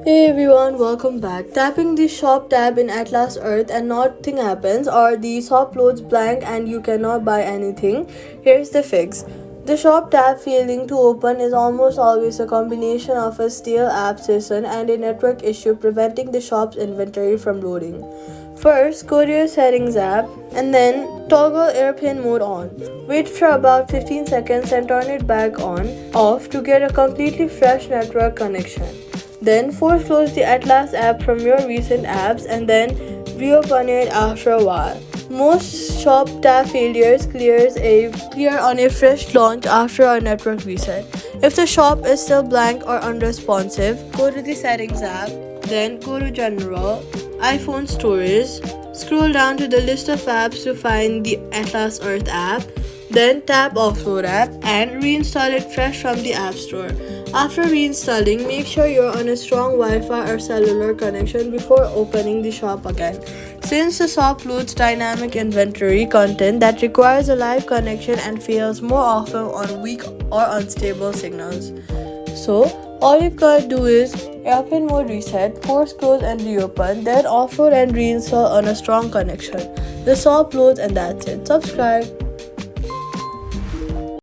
Hey everyone, welcome back. Tapping the shop tab in Atlas Earth and nothing happens, or the shop loads blank and you cannot buy anything. Here's the fix. The shop tab failing to open is almost always a combination of a stale app session and a network issue preventing the shop's inventory from loading. First, go to your settings app and then toggle airplane mode on. Wait for about 15 seconds and turn it back on off to get a completely fresh network connection. Then force close the Atlas app from your recent apps and then reopen it after a while. Most shop tab failures clear on a fresh launch after a network reset. If the shop is still blank or unresponsive, go to the settings app, then go to general, iPhone storage, scroll down to the list of apps to find the Atlas Earth app, then tap Offload app and reinstall it fresh from the App Store. After reinstalling, make sure you're on a strong Wi-Fi or cellular connection before opening the shop again. Since the shop loads dynamic inventory content that requires a live connection and fails more often on weak or unstable signals. So, all you've got to do is airplane mode reset, force close and reopen, then offload and reinstall on a strong connection. The shop loads and that's it. Subscribe.